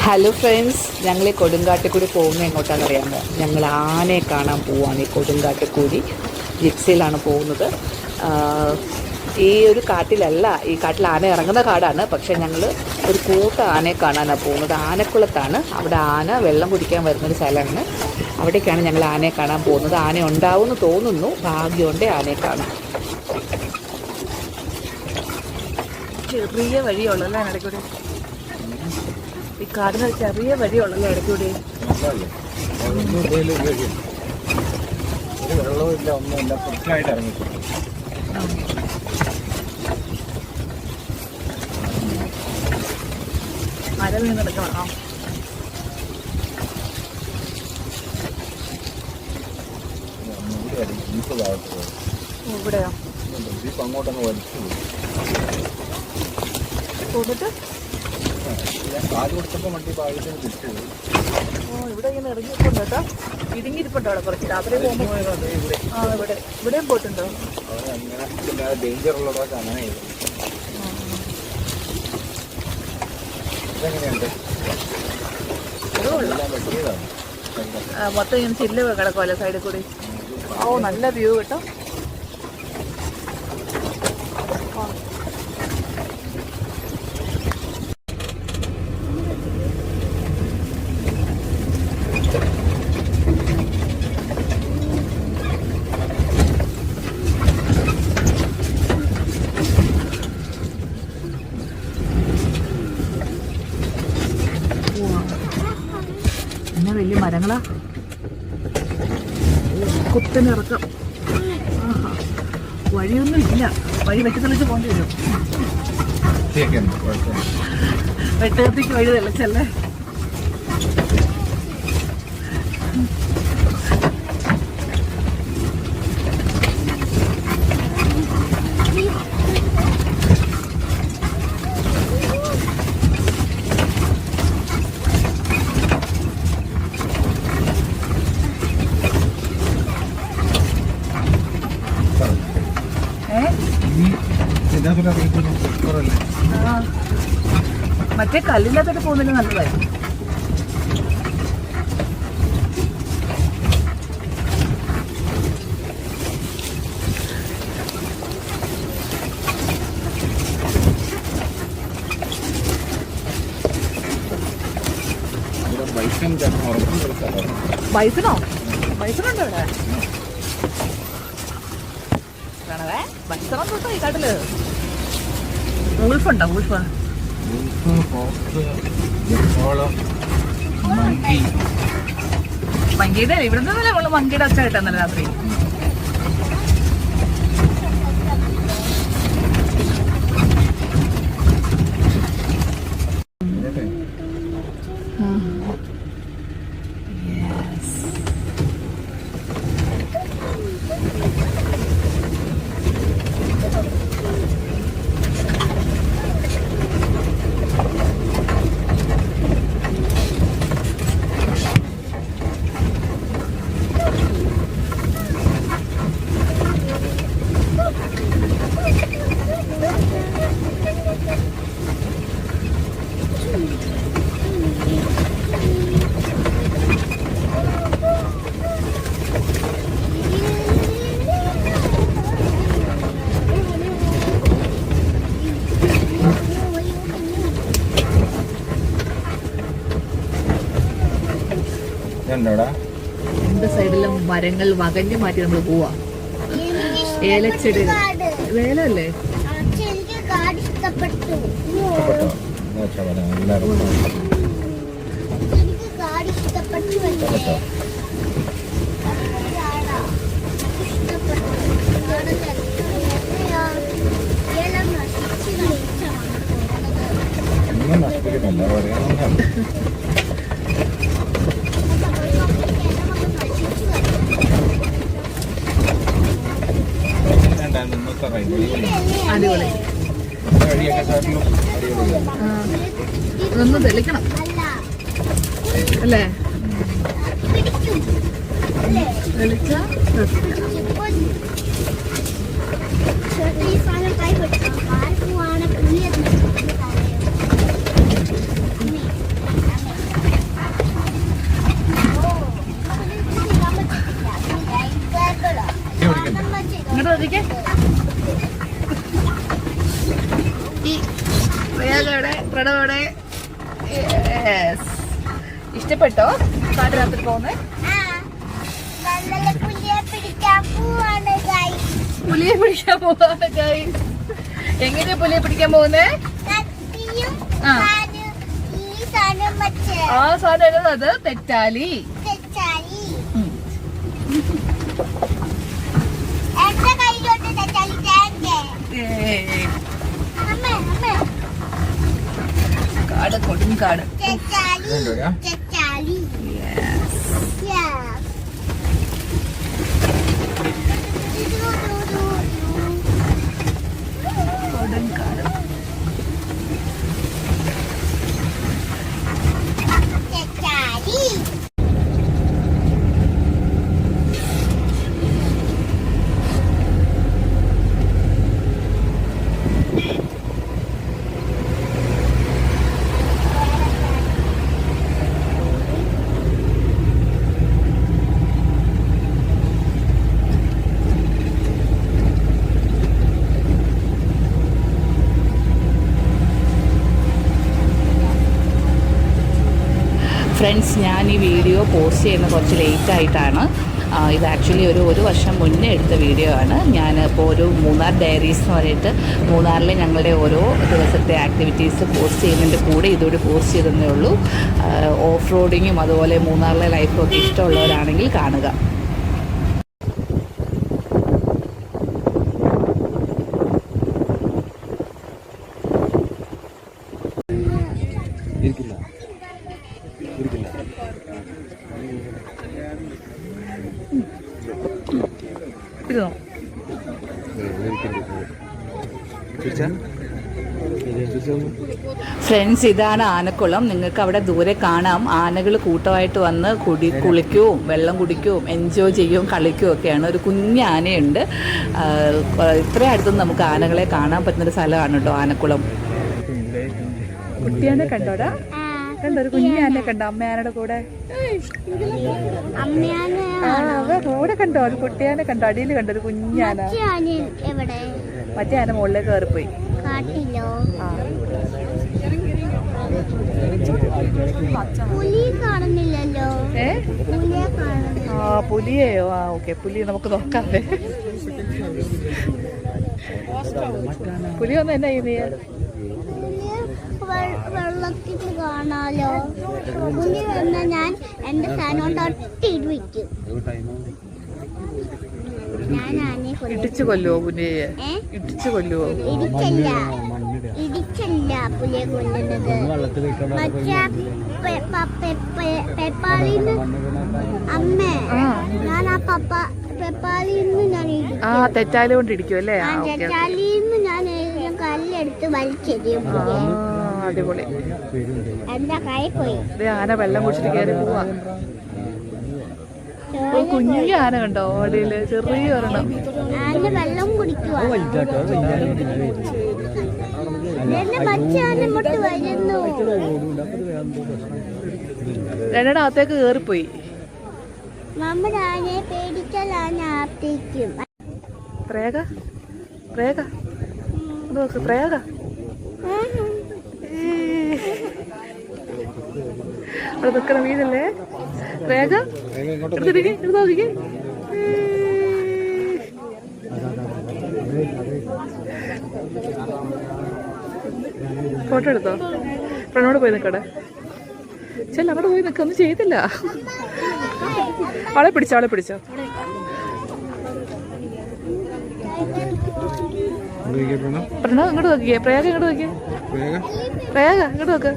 Hello friends, ഞങ്ങൾ ഈ കൊടുങ്കാട്ടിക്കൂടി പോകുന്നത് എങ്ങോട്ടാണെന്ന് അറിയാമോ? ഞങ്ങൾ ആനയെ കാണാൻ പോവുകയാണ്. ഈ കൊടുങ്കാട്ടിക്കൂടി ജിപ്സിയിലാണ് പോകുന്നത്. ഈ ഒരു കാട്ടിലല്ല, ഈ കാട്ടിൽ ആന ഇറങ്ങുന്ന കാടാണ്. പക്ഷേ ഞങ്ങൾ ഒരു കൂട്ട ആനയെ കാണാനാണ് പോകുന്നത്. ആനക്കുളത്താണ്. അവിടെ ആന വെള്ളം കുടിക്കാൻ വരുന്നൊരു സ്ഥലമാണ്. അവിടേക്കാണ് ഞങ്ങൾ ആനയെ കാണാൻ പോകുന്നത്. ആന ഉണ്ടാവുമെന്ന് തോന്നുന്നു. ഭാഗ്യമുണ്ട് ആനയെ കാണാം. ചെറിയ വഴിയുള്ളല്ലേ ഇടയ്ക്കൂടി? ഈ കാടിന് ചെറിയ വഴിയുള്ളല്ലോ ഇടയ്ക്കൂടി. മര വീണ് കിടക്കണം. ഇവിടെയോ? പോന്നിട്ട് ഇവിടെ ഇങ്ങനെ ഇറങ്ങിയിട്ടുണ്ട് കേട്ടോ. ഇടുങ്ങിയിരിപ്പുണ്ടോ അവിടെ കുറച്ച്? രാത്രി പോകുമ്പോൾ ഇവിടെയും പോയിട്ടുണ്ടോ? മൊത്തം ഇങ്ങനെ ചില്ല് കിടക്കുമല്ലോ സൈഡിൽ കൂടി. ഓ, നല്ല വ്യൂ കേട്ടോ. പിന്നെ വലിയ മരങ്ങളാ, കുത്തനിറക്കം. വഴിയൊന്നും ഇല്ല. വഴി വെട്ടിത്തെളിച്ച് പോകേണ്ടി വരും. വെട്ടകത്തേക്ക് വഴി തെളിച്ചല്ലേ. മറ്റേ കല്ലില്ലാത്തോട്ട് പോകുന്നതിന് നല്ലതായിരുന്നു. ബൈസണോ? ബൈസണുണ്ടോ ഇവിടെ? കാണവേ ബൈസണം തൊട്ടോ ഈ കാട്ടില്. ഉൾഫുണ്ടോ? ഉൾഫ് മങ്കിയുടെ ഇവിടെ നിന്നല്ലേ നമ്മള് മങ്കിയുടെ ഒച്ച കിട്ടുന്നല്ലേ രാത്രി. രണ്ട് സൈഡിലും മരങ്ങൾ വകഞ്ഞു മാറ്റി നമ്മൾ പോവാ. ഏലച്ചെടി വേലല്ലേ? അടിപൊളി. ഇതൊന്ന് തെളിക്കണം അല്ലേ? തെളിച്ച പ്രണവോടെ ഇഷ്ടപ്പെട്ടോ കാട്ടിനകത്ത് പോകുന്നേ? പുലിയെ പിടിക്കാൻ പോവാണ് ഗൈസ്. എങ്ങനെയാ പുലിയെ പിടിക്കാൻ പോകുന്നേ? ആ സാധനം അത് തെറ്റാലി. കാട് കൊടുങ്കാട്. കൊടുങ്കാട്. ഫ്രണ്ട്സ്, ഞാൻ ഈ വീഡിയോ പോസ്റ്റ് ചെയ്യുന്നത് കുറച്ച് ലേറ്റായിട്ടാണ്. ഇത് ആക്ച്വലി ഒരു വർഷം മുന്നേ എടുത്ത വീഡിയോ ആണ്. ഞാൻ ഇപ്പോൾ ഒരു മൂന്നാർ ഡയറീസ് എന്ന് പറഞ്ഞിട്ട് മൂന്നാറിലെ ഞങ്ങളുടെ ഓരോ ദിവസത്തെ ആക്ടിവിറ്റീസ് പോസ്റ്റ് ചെയ്യുന്നതിൻ്റെ കൂടെ ഇതുകൂടി പോസ്റ്റ് ചെയ്തതേ ഉള്ളൂ. ഓഫ് റോഡിങ്ങും അതുപോലെ മൂന്നാറിലെ ലൈഫും ഒക്കെ ഇഷ്ടമുള്ളവരാണെങ്കിൽ കാണുക. ഫ്രണ്ട്സ്, ഇതാണ് ആനക്കുളം. നിങ്ങൾക്ക് അവിടെ ദൂരെ കാണാം. ആനകൾ കൂട്ടമായിട്ട് വന്ന് കുളിക്കുകയും വെള്ളം കുടിക്കുകയും എൻജോയ് ചെയ്യുകയും കളിക്കുകയും ഒക്കെയാണ്. ഒരു കുഞ്ഞ് ആനയുണ്ട്. ഇത്രയും അടുത്തുനിന്ന് നമുക്ക് ആനകളെ കാണാൻ പറ്റുന്നൊരു സ്ഥലമാണ് കേട്ടോ ആനക്കുളം. കുട്ടിയാനെ കണ്ടോടാ? കണ്ടോ? ഒരു കുഞ്ഞാനെ കണ്ടോ അമ്മയാനയുടെ കൂടെ? കൂടെ കണ്ടോ? ഒരു കുട്ടിയാനെ കണ്ടോ? അടിയിൽ കണ്ടോ ഒരു കുഞ്ഞാന? മറ്റേ ആന മുകളിലേക്ക് കയറിപ്പോയി. പുലിയെയോ? ഓക്കെ, പുലി നമുക്ക് നോക്കാതെ. പുലി ഒന്ന് എന്നാ ചെയ്യുന്നത്? വെള്ളത്തിൽ കാണാലോ. പുലി വന്ന ഞാൻ എന്റെ സാധനം തട്ടിയിട്ട് വയ്ക്കും. ഇടിച്ചു കൊല്ലുവോ പുലിയെ? ഇടിച്ചു കൊല്ലുവോ? ഇടിച്ചല്ല പുലിയെ കൊല്ലുന്നത്. മറ്റേ പെപ്പാളിന്ന് അമ്മേ, ഞാൻ ആ പെപ്പാളിന്ന് ഞാൻ തെറ്റാലി കൊണ്ട് ഇടിക്കും അല്ലേ? തെറ്റാലിന്ന് ഞാൻ കല്ലെടുത്ത് വലിച്ചെറിയും. അടിപൊളി. എന്റെ കൈ പോയി. ആന വെള്ളം കുടിച്ചിട്ട് കയറി പോവാ. കുഞ്ഞു ആന കണ്ടോ അടിയില്? ചെറിയ ഒരെണ്ണം. ആന വെള്ളം കുടിക്കുവാ. രണ്ടെണ്ണം അകത്തേക്ക് കേറിപ്പോയി. നമ്മുടെ ആനയെ പേടിച്ചാൽ ആന ആർത്തിക്കും. പ്രേക പ്രേക നോക്ക്, പ്രേക അവിടെ നിൽക്കണ വീടല്ലേ? പ്രേക നോക്കിക്കേ. ഫോട്ടോ എടുത്തോ? പ്രണോട് പോയി നിൽക്കടെ. ചെല്ല, അവിടെ പോയി നിൽക്കുക. ഒന്നും ചെയ്തില്ല. അവളെ പിടിച്ചോ. പ്രണവ് ഇങ്ങോട്ട് നോക്കിയേ. പ്രേക ഇങ്ങോട്ട് നോക്കിയേ. പ്രേക ഇങ്ങോട്ട് നോക്ക്.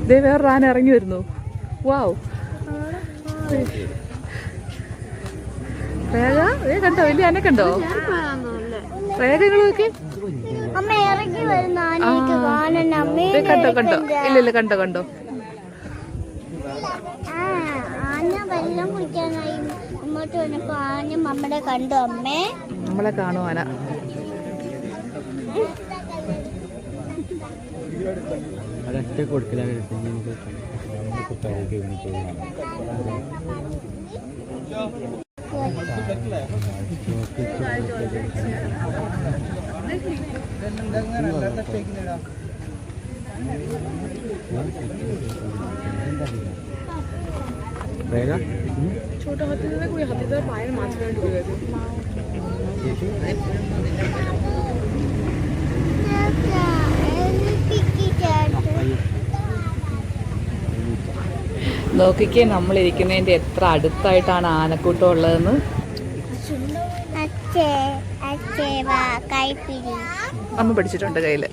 ഇതേ വേറൊരു ആന ഇറങ്ങി വരുന്നു. വാവ്. പ്രേക കണ്ടോ? വലിയ ആന കണ്ടോ? പ്രേക നിങ്ങൾ നോക്കി. കണ്ടോ? ഇല്ല കണ്ടോ? ആന വെള്ളം കുടിക്കാനായി ഇങ്ങോട്ട് വന്നപ്പോ ആന നമ്മളെ കണ്ടു. അമ്മേ, നമ്മളെ കാണും ആന. അതൊറ്റ കൊടുക്കില്ല छोटा हाथी था कोई हाथी था पाए माछ में ढुक गए थे നോക്കിക്കേ നമ്മളിരിക്കുന്നതിൻ്റെ എത്ര അടുത്തായിട്ടാണ് ആനക്കൂട്ടം ഉള്ളതെന്ന്. അമ്മ പിടിച്ചിട്ടുണ്ട് കയ്യിൽ.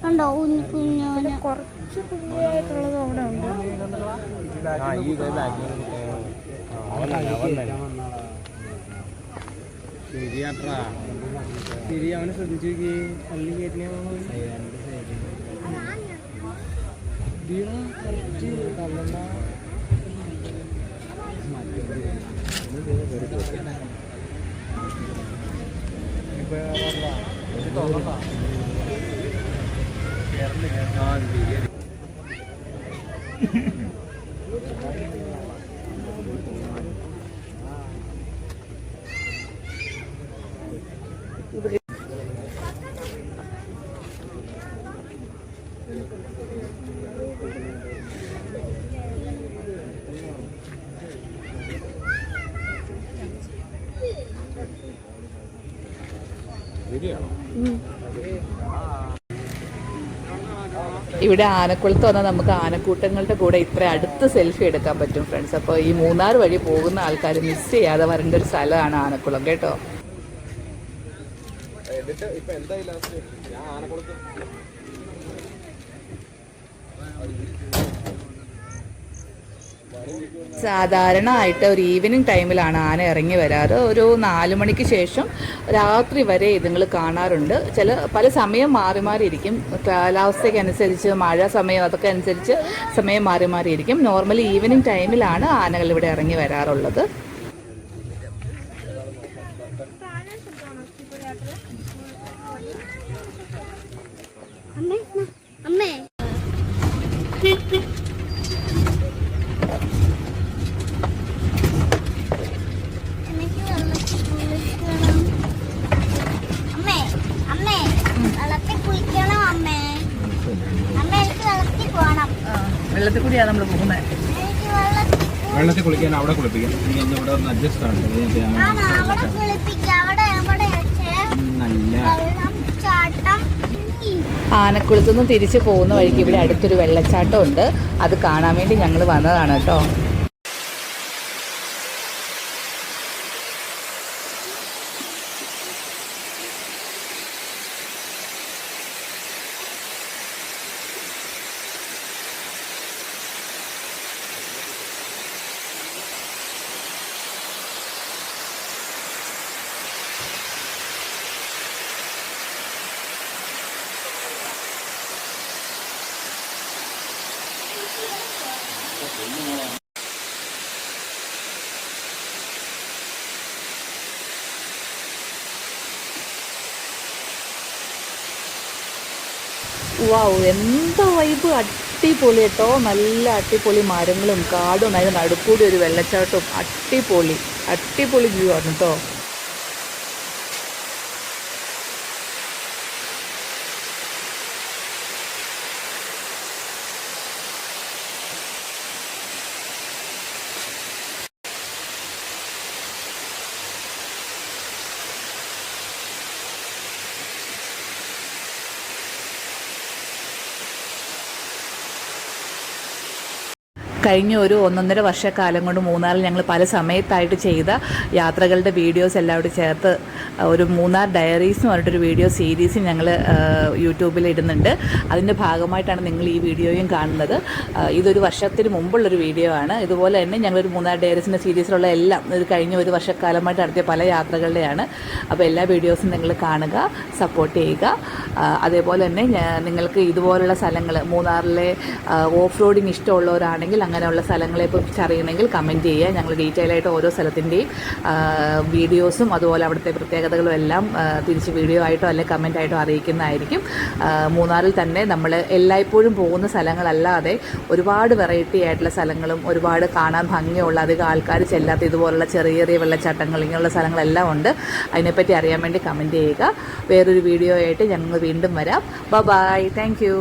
കണ്ടോ കുഞ്ഞോനെ കുറച്ച് കുഞ്ഞായിട്ടുള്ളത് അവിടെ ഉണ്ട്. ശരി അവനെ ശ്രദ്ധിച്ചു നോക്കി പള്ളി കയറ്റിനെ ഇവിടെ ആനക്കുളത്ത് വന്നാൽ നമുക്ക് ആനക്കൂട്ടങ്ങളുടെ കൂടെ ഇത്ര അടുത്ത് സെൽഫി എടുക്കാൻ പറ്റും ഫ്രണ്ട്സ്. അപ്പോൾ ഈ മൂന്നാർ വഴി പോകുന്ന ആൾക്കാർ മിസ് ചെയ്യാതെ വരേണ്ട ഒരു സ്ഥലമാണ് ആനക്കുളം കേട്ടോ. സാധാരണയായിട്ട് ഒരു ഈവനിങ് ടൈമിലാണ് ആന ഇറങ്ങി വരാറ്. ഒരു 4 മണിക്ക് ശേഷം രാത്രി വരെ ഇതുങ്ങൾ കാണാറുണ്ട്. പല സമയം മാറി മാറി ഇരിക്കും. കാലാവസ്ഥയ്ക്ക് അനുസരിച്ച് മഴ സമയം അതൊക്കെ അനുസരിച്ച് സമയം മാറി മാറി ഇരിക്കും. നോർമലി ഈവനിങ് ടൈമിലാണ് ആനകൾ ഇവിടെ ഇറങ്ങി വരാറുള്ളത്. അമ്മേ വെള്ളത്തിൽ കൂടിയാണ് നമ്മൾ പോകുന്നത്. വെള്ളത്തിൽ കുളിക്കാൻ അവിടെ കുളിപ്പിക്കാം. ഇവിടെ ഒന്ന് അഡ്ജസ്റ്റ് ആണ് നല്ല ആനക്കുളത്തുനിന്ന് തിരിച്ച് പോകുന്ന വഴിക്ക് ഇവിടെ അടുത്തൊരു വെള്ളച്ചാട്ടം ഉണ്ട്. അത് കാണാൻ വേണ്ടി ഞങ്ങൾ വന്നതാണ് കേട്ടോ. വാവ്, എന്താ വൈബ്! അടിപൊളി കേട്ടോ. നല്ല അടിപൊളി മരങ്ങളും കാടും അതിന് നടുക്കൂടി ഒരു വെള്ളച്ചാട്ടവും. അടിപൊളി വ്യൂ ആണ് കേട്ടോ. കഴിഞ്ഞ ഒരു 1.5 വർഷക്കാലം കൊണ്ട് മൂന്നാറിൽ ഞങ്ങൾ പല സമയത്തായിട്ട് ചെയ്ത യാത്രകളുടെ വീഡിയോസ് എല്ലാം കൂടി ചേർത്ത് ഒരു മൂന്നാർ ഡയറീസ് എന്ന് പറഞ്ഞിട്ടൊരു വീഡിയോ സീരീസ് ഞങ്ങൾ യൂട്യൂബിൽ ഇടുന്നുണ്ട്. അതിൻ്റെ ഭാഗമായിട്ടാണ് നിങ്ങൾ ഈ വീഡിയോയും കാണുന്നത്. ഇതൊരു വർഷത്തിന് മുമ്പുള്ളൊരു വീഡിയോ ആണ്. ഇതുപോലെ തന്നെ ഞങ്ങളൊരു മൂന്നാർ ഡയറീസിൻ്റെ സീരീസിലുള്ള എല്ലാം ഇത് കഴിഞ്ഞ ഒരു വർഷക്കാലമായിട്ട് നടത്തിയ പല യാത്രകളുടെയാണ്. അപ്പോൾ എല്ലാ വീഡിയോസും നിങ്ങൾ കാണുക, സപ്പോർട്ട് ചെയ്യുക. അതേപോലെ തന്നെ നിങ്ങൾക്ക് ഇതുപോലുള്ള സ്ഥലങ്ങൾ മൂന്നാറിലെ ഓഫ് റോഡിങ് ഇഷ്ടമുള്ളവരാണെങ്കിൽ അങ്ങനെയുള്ള സ്ഥലങ്ങളെക്കുറിച്ച് അറിയണമെങ്കിൽ കമൻറ്റ് ചെയ്യുക. ഞങ്ങൾ ഡീറ്റെയിൽ ആയിട്ട് ഓരോ സ്ഥലത്തിൻ്റെയും വീഡിയോസും അതുപോലെ അവിടുത്തെ പ്രത്യേകതകളും എല്ലാം തിരിച്ച് വീഡിയോ ആയിട്ടോ അല്ലെങ്കിൽ കമൻ്റ് ആയിട്ടോ അറിയിക്കുന്നതായിരിക്കും. മൂന്നാറിൽ തന്നെ നമ്മൾ എല്ലായ്പ്പോഴും പോകുന്ന സ്ഥലങ്ങളല്ലാതെ ഒരുപാട് വെറൈറ്റി ആയിട്ടുള്ള സ്ഥലങ്ങളും ഒരുപാട് കാണാൻ ഭംഗിയുള്ള അധികം ആൾക്കാർ ചെല്ലാത്ത ഇതുപോലുള്ള ചെറിയ ചെറിയ വെള്ളച്ചാട്ടങ്ങൾ ഇങ്ങനെയുള്ള സ്ഥലങ്ങളെല്ലാം ഉണ്ട്. അതിനെപ്പറ്റി അറിയാൻ വേണ്ടി കമൻറ്റ് ചെയ്യുക. വേറൊരു വീഡിയോ ആയിട്ട് ഞങ്ങൾ വീണ്ടും വരാം. Bye, thank U.